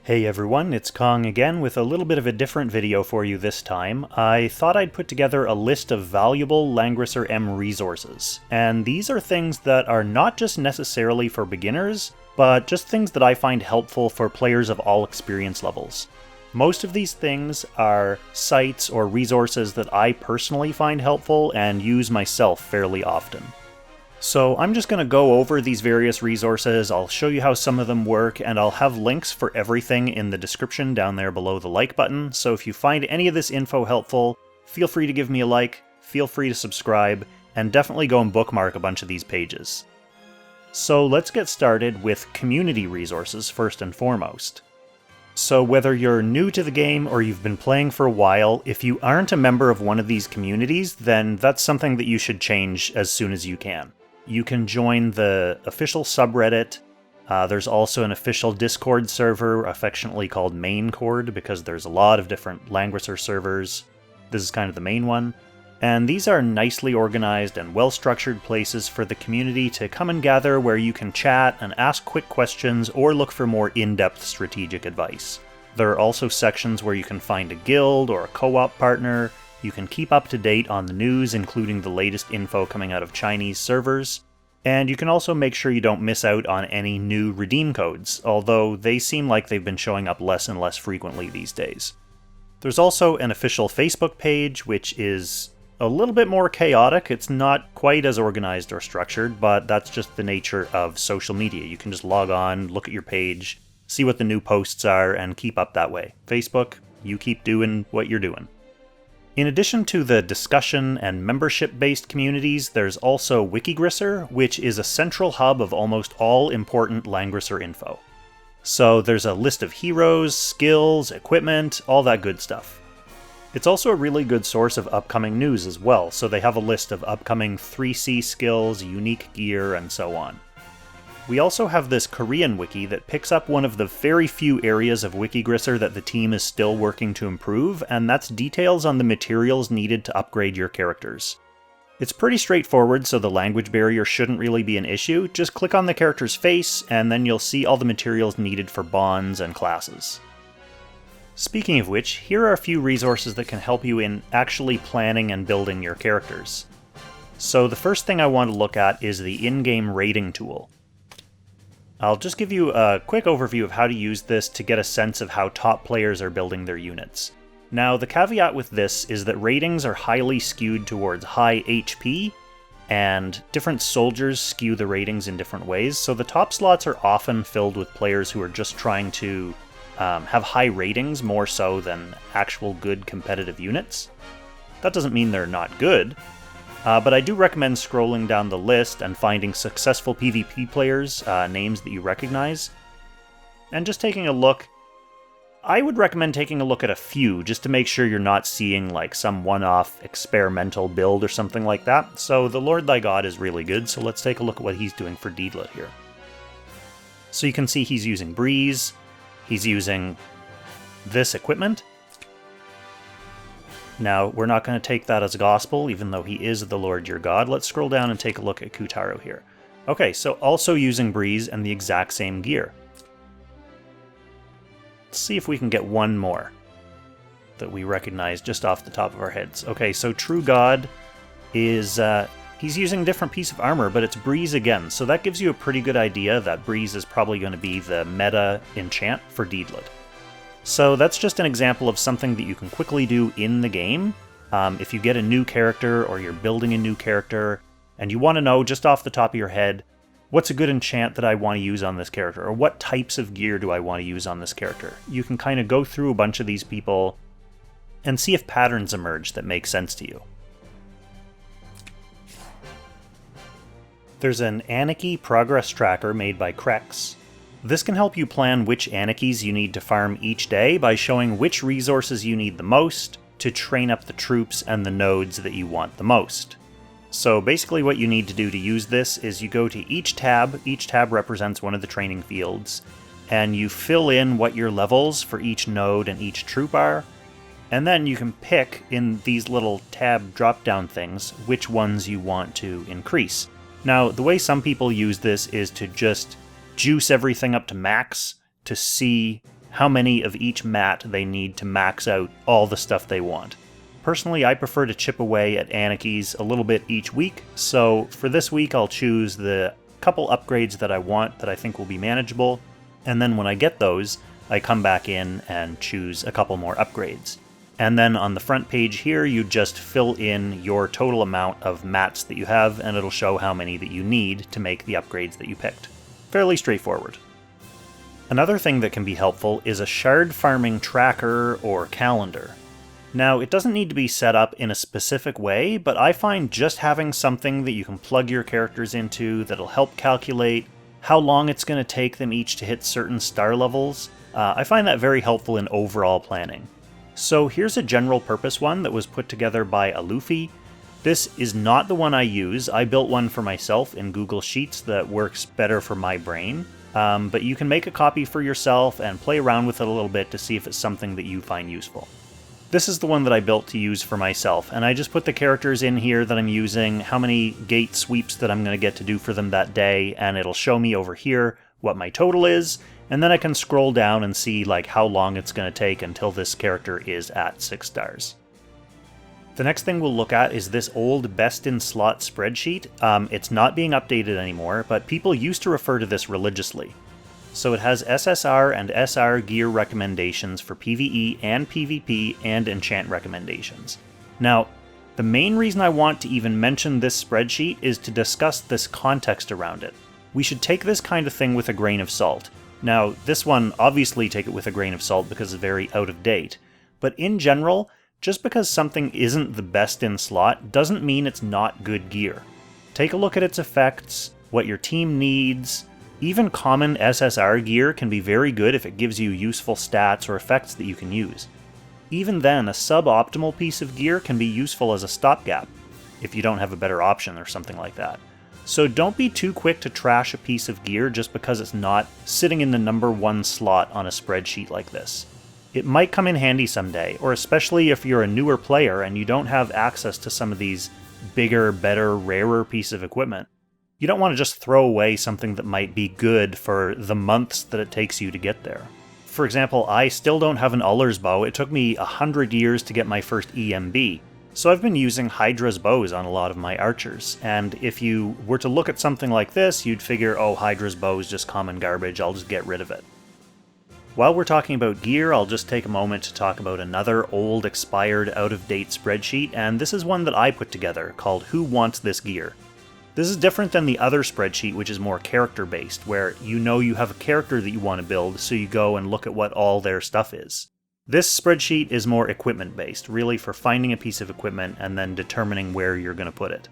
Hey everyone, it's Kong again with a little bit of a different video for you this time. I thought I'd put together a list of valuable Langrisser M resources, and these are things that are not just necessarily for beginners, but just things that I find helpful for players of all experience levels. Most of these things are sites or resources that I personally find helpful and use myself fairly often. So I'm just going to go over these various resources, I'll show you how some of them work, and I'll have links for everything in the description down there below the like button, so if you find any of this info helpful, feel free to give me a like, feel free to subscribe, and definitely go and bookmark a bunch of these pages. So let's get started with community resources first and foremost. So whether you're new to the game or you've been playing for a while, if you aren't a member of one of these communities, then that's something that you should change as soon as you can. You can join the official subreddit. There's also an official Discord server, affectionately called Maincord, because there's a lot of different Langrisser servers. This is kind of the main one. And these are nicely organized and well-structured places for the community to come and gather where you can chat and ask quick questions or look for more in-depth strategic advice. There are also sections where you can find a guild or a co-op partner. You can keep up to date on the news, including the latest info coming out of Chinese servers, and you can also make sure you don't miss out on any new redeem codes, although they seem like they've been showing up less and less frequently these days. There's also an official Facebook page, which is a little bit more chaotic. It's not quite as organized or structured, but that's just the nature of social media. You can just log on, look at your page, see what the new posts are, and keep up that way. Facebook, you keep doing what you're doing. In addition to the discussion and membership-based communities, there's also Wikigrisser, which is a central hub of almost all important Langrisser info. So there's a list of heroes, skills, equipment, all that good stuff. It's also a really good source of upcoming news as well, so they have a list of upcoming 3C skills, unique gear, and so on. We also have this Korean wiki that picks up one of the very few areas of Wikigrisser that the team is still working to improve, and that's details on the materials needed to upgrade your characters. It's pretty straightforward, so the language barrier shouldn't really be an issue. Just click on the character's face, and then you'll see all the materials needed for bonds and classes. Speaking of which, here are a few resources that can help you in actually planning and building your characters. So the first thing I want to look at is the in-game rating tool. I'll just give you a quick overview of how to use this to get a sense of how top players are building their units. Now, the caveat with this is that ratings are highly skewed towards high HP, and different soldiers skew the ratings in different ways, so the top slots are often filled with players who are just trying to have high ratings more so than actual good competitive units. That doesn't mean they're not good, but I do recommend scrolling down the list and finding successful PvP players, names that you recognize, and just taking a look. I would recommend taking a look at a few, just to make sure you're not seeing like some one-off experimental build or something like that. So the Lord Thy God is really good, so let's take a look at what he's doing for Deedlit here. So you can see he's using Breeze, he's using this equipment. Now, we're not going to take that as gospel, even though he is the Lord your God. Let's scroll down and take a look at Kutaro here. Okay, so also using Breeze and the exact same gear. Let's see if we can get one more that we recognize just off the top of our heads. Okay, so True God is, he's using a different piece of armor, but it's Breeze again. So that gives you a pretty good idea that Breeze is probably going to be the meta enchant for Deedlit. So that's just an example of something that you can quickly do in the game. If you get a new character or you're building a new character and you want to know just off the top of your head, what's a good enchant that I want to use on this character, or what types of gear do I want to use on this character? You can kind of go through a bunch of these people and see if patterns emerge that make sense to you. There's an Anarchy progress tracker made by Krex. This can help you plan which Anarchies you need to farm each day by showing which resources you need the most to train up the troops and the nodes that you want the most. So basically what you need to do to use this is you go to each tab represents one of the training fields, and you fill in what your levels for each node and each troop are, and then you can pick in these little tab drop-down things which ones you want to increase. Now, the way some people use this is to just juice everything up to max to see how many of each mat they need to max out all the stuff they want. Personally, I prefer to chip away at Anarchies a little bit each week, so for this week I'll choose the couple upgrades that I want that I think will be manageable, and then when I get those, I come back in and choose a couple more upgrades. And then on the front page here, you just fill in your total amount of mats that you have, and it'll show how many that you need to make the upgrades that you picked. Fairly straightforward. Another thing that can be helpful is a shard farming tracker or calendar. Now, it doesn't need to be set up in a specific way, but I find just having something that you can plug your characters into that'll help calculate how long it's going to take them each to hit certain star levels, I find that very helpful in overall planning. So here's a general purpose one that was put together by Luffy. This is not the one I use. I built one for myself in Google Sheets that works better for my brain. But you can make a copy for yourself and play around with it a little bit to see if it's something that you find useful. This is the one that I built to use for myself, and I just put the characters in here that I'm using, how many gate sweeps that I'm going to get to do for them that day, and it'll show me over here what my total is, and then I can scroll down and see like how long it's going to take until this character is at 6 stars. The next thing we'll look at is this old best in slot spreadsheet. It's not being updated anymore, but people used to refer to this religiously. So it has SSR and SR gear recommendations for PvE and PvP and enchant recommendations. Now, the main reason I want to even mention this spreadsheet is to discuss this context around it. We should take this kind of thing with a grain of salt. Now, this one, obviously take it with a grain of salt because it's very out of date. But in general, just because something isn't the best in slot doesn't mean it's not good gear. Take a look at its effects, what your team needs. Even common SSR gear can be very good if it gives you useful stats or effects that you can use. Even then, a suboptimal piece of gear can be useful as a stopgap, if you don't have a better option or something like that. So don't be too quick to trash a piece of gear just because it's not sitting in the number 1 slot on a spreadsheet like this. It might come in handy someday, or especially if you're a newer player and you don't have access to some of these bigger, better, rarer pieces of equipment. You don't want to just throw away something that might be good for the months that it takes you to get there. For example, I still don't have an Uller's bow. It took me 100 years to get my first EMB. So I've been using Hydra's bows on a lot of my archers, and if you were to look at something like this, you'd figure, oh, Hydra's bow is just common garbage, I'll just get rid of it. While we're talking about gear, I'll just take a moment to talk about another old, expired, out-of-date spreadsheet, and this is one that I put together, called Who Wants This Gear? This is different than the other spreadsheet, which is more character-based, where you know you have a character that you want to build, so you go and look at what all their stuff is. This spreadsheet is more equipment-based, really for finding a piece of equipment and then determining where you're going to put it.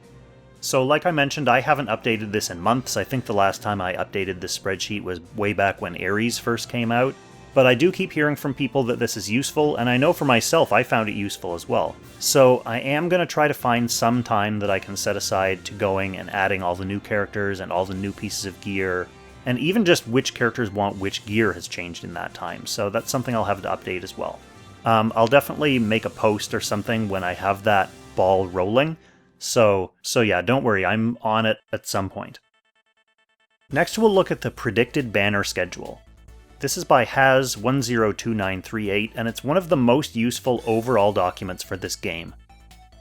So like I mentioned, I haven't updated this in months. I think the last time I updated this spreadsheet was way back when Ares first came out. But I do keep hearing from people that this is useful, and I know for myself I found it useful as well. So I am going to try to find some time that I can set aside to going and adding all the new characters and all the new pieces of gear, and even just which characters want which gear has changed in that time, so that's something I'll have to update as well. I'll definitely make a post or something when I have that ball rolling, so yeah, don't worry, I'm on it at some point. Next we'll look at the predicted banner schedule. This is by Haz102938, and it's one of the most useful overall documents for this game.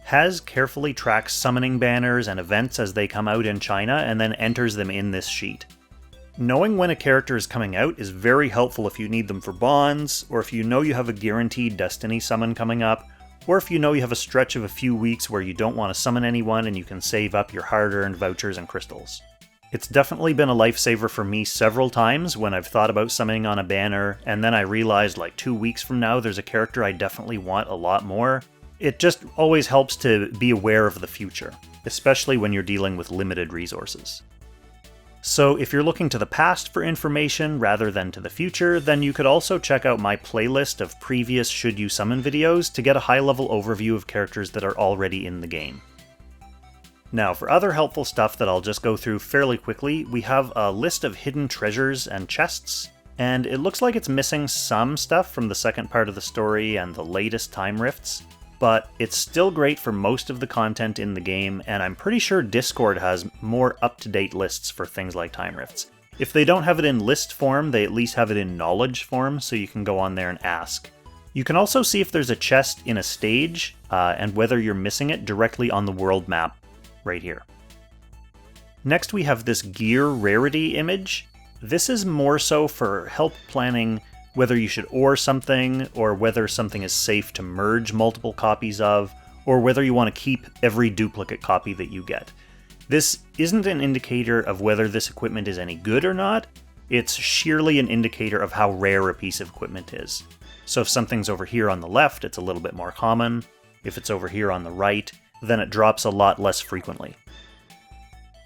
Haz carefully tracks summoning banners and events as they come out in China, and then enters them in this sheet. Knowing when a character is coming out is very helpful if you need them for bonds, or if you know you have a guaranteed Destiny summon coming up, or if you know you have a stretch of a few weeks where you don't want to summon anyone and you can save up your hard-earned vouchers and crystals. It's definitely been a lifesaver for me several times when I've thought about summoning on a banner, and then I realized like 2 weeks from now there's a character I definitely want a lot more. It just always helps to be aware of the future, especially when you're dealing with limited resources. So if you're looking to the past for information rather than to the future, then you could also check out my playlist of previous Should You Summon videos to get a high-level overview of characters that are already in the game. Now, for other helpful stuff that I'll just go through fairly quickly, we have a list of hidden treasures and chests, and it looks like it's missing some stuff from the second part of the story and the latest time rifts, but it's still great for most of the content in the game, and I'm pretty sure Discord has more up-to-date lists for things like time rifts. If they don't have it in list form, they at least have it in knowledge form, so you can go on there and ask. You can also see if there's a chest in a stage, and whether you're missing it directly on the world map, right here. Next we have this gear rarity image. This is more so for help planning whether you should ore something, or whether something is safe to merge multiple copies of, or whether you want to keep every duplicate copy that you get. This isn't an indicator of whether this equipment is any good or not, it's sheerly an indicator of how rare a piece of equipment is. So if something's over here on the left, it's a little bit more common. If it's over here on the right, then it drops a lot less frequently.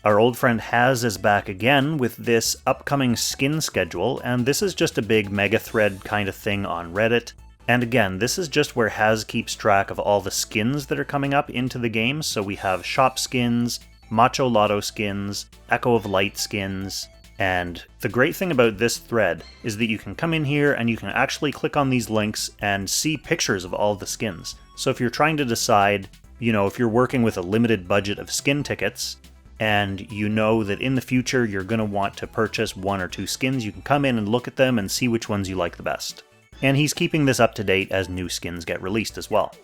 Our old friend Haz is back again with this upcoming skin schedule, and this is just a big mega thread kind of thing on Reddit. And again, this is just where Haz keeps track of all the skins that are coming up into the game. So we have shop skins, Macho Lotto skins, Echo of Light skins, and the great thing about this thread is that you can come in here and you can actually click on these links and see pictures of all the skins. So if you're trying to decide, if you're working with a limited budget of skin tickets, and you know that in the future you're going to want to purchase 1 or 2 skins, you can come in and look at them and see which ones you like the best. And he's keeping this up to date as new skins get released as well.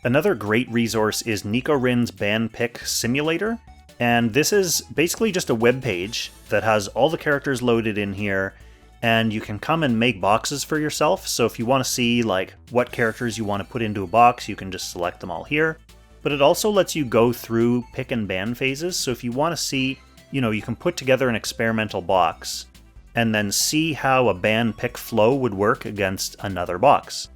Another great resource is Nico Rin's Band Pick Simulator, and this is basically just a web page that has all the characters loaded in here, and you can come and make boxes for yourself. So if you want to see what characters you want to put into a box, you can just select them all here. But it also lets you go through pick and ban phases, so if you want to see, you can put together an experimental box, and then see how a ban pick flow would work against another box.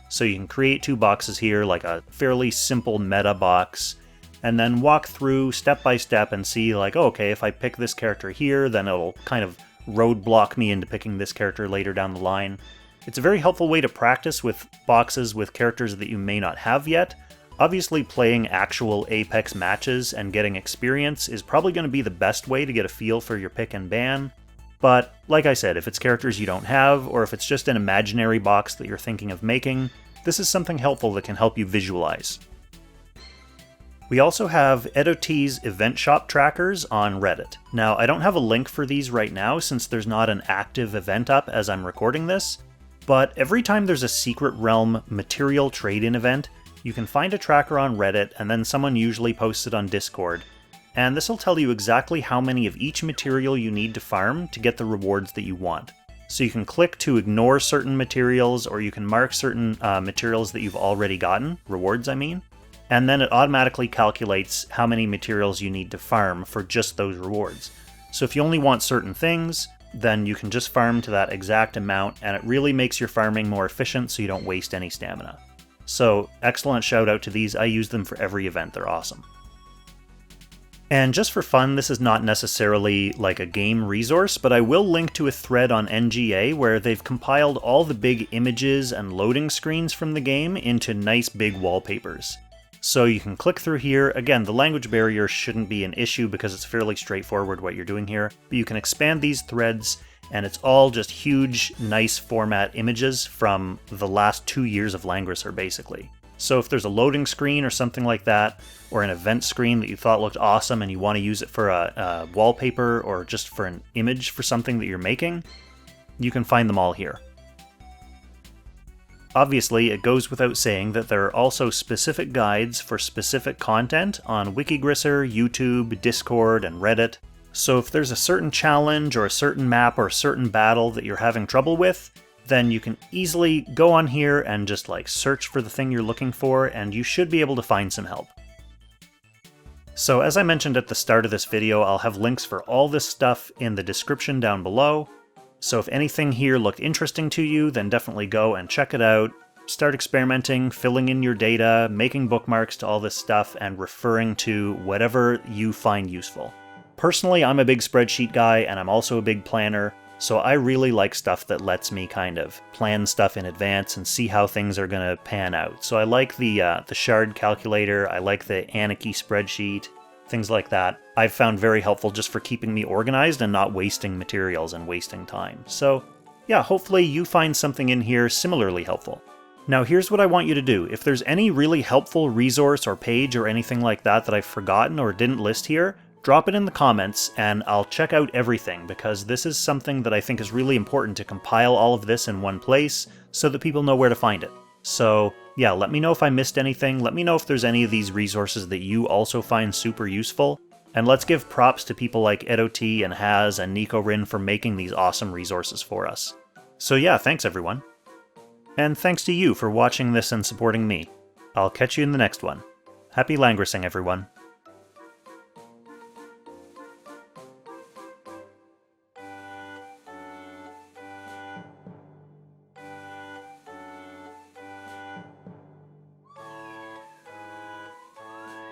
So you can create 2 boxes here, like a fairly simple meta box, and then walk through step by step and see okay, if I pick this character here, then it'll kind of roadblock me into picking this character later down the line. It's a very helpful way to practice with boxes with characters that you may not have yet. Obviously, playing actual Apex matches and getting experience is probably going to be the best way to get a feel for your pick and ban. But, like I said, if it's characters you don't have, or if it's just an imaginary box that you're thinking of making, this is something helpful that can help you visualize. We also have EdoT's event shop trackers on Reddit. Now, I don't have a link for these right now since there's not an active event up as I'm recording this, but every time there's a Secret Realm material trade-in event, you can find a tracker on Reddit, and then someone usually posts it on Discord. And this will tell you exactly how many of each material you need to farm to get the rewards that you want. So you can click to ignore certain materials, or you can mark certain materials that you've already gotten, rewards I mean, and then it automatically calculates how many materials you need to farm for just those rewards. So if you only want certain things, then you can just farm to that exact amount, and it really makes your farming more efficient so you don't waste any stamina. So excellent shout out to these, I use them for every event, they're awesome. And just for fun, this is not necessarily like a game resource, but I will link to a thread on NGA where they've compiled all the big images and loading screens from the game into nice big wallpapers. So you can click through here. Again, the language barrier shouldn't be an issue because it's fairly straightforward what you're doing here, but you can expand these threads and it's all just huge, nice format images from the last 2 years of Langrisser, basically. So if there's a loading screen or something like that, or an event screen that you thought looked awesome and you want to use it for a wallpaper or just for an image for something that you're making, you can find them all here. Obviously, it goes without saying that there are also specific guides for specific content on Wikigrisser, YouTube, Discord, and Reddit. So if there's a certain challenge or a certain map or a certain battle that you're having trouble with, then you can easily go on here and just search for the thing you're looking for, and you should be able to find some help. So as I mentioned at the start of this video, I'll have links for all this stuff in the description down below. So if anything here looked interesting to you, then definitely go and check it out. Start experimenting, filling in your data, making bookmarks to all this stuff, and referring to whatever you find useful. Personally, I'm a big spreadsheet guy, and I'm also a big planner. So I really like stuff that lets me kind of plan stuff in advance and see how things are going to pan out. So I like the shard calculator, I like the Anarchy spreadsheet, things like that. I've found very helpful just for keeping me organized and not wasting materials and wasting time. So yeah, hopefully you find something in here similarly helpful. Now here's what I want you to do. If there's any really helpful resource or page or anything like that that I've forgotten or didn't list here, drop it in the comments and I'll check out everything, because this is something that I think is really important to compile all of this in one place so that people know where to find it. So yeah, let me know if I missed anything, let me know if there's any of these resources that you also find super useful, and let's give props to people like EdoT and Haz and NicoRin for making these awesome resources for us. So yeah, thanks everyone. And thanks to you for watching this and supporting me. I'll catch you in the next one. Happy Langrissing, everyone.